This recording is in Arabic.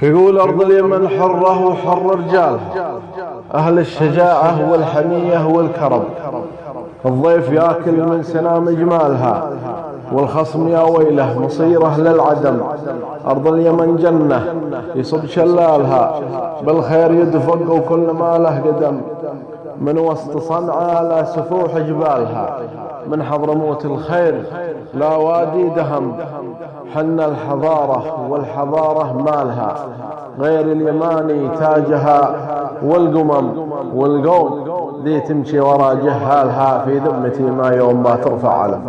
يقول أرض اليمن حرة وحر رجالها، أهل الشجاعة والحمية والكرم، الضيف ياكل من سنام جمالها، والخصم يا ويله مصيره للعدم. أرض اليمن جنة يصب شلالها، بالخير يدفق وكل ما له قدم، من وسط صنعاء لا سفوح جبالها، من حضرموت الخير لا وادي دهم. حن الحضارة والحضارة مالها، غير اليماني تاجها والقمم، والقوم ذي تمشي ورا جهالها، في ذمتي ما يوم ما ترفع علم.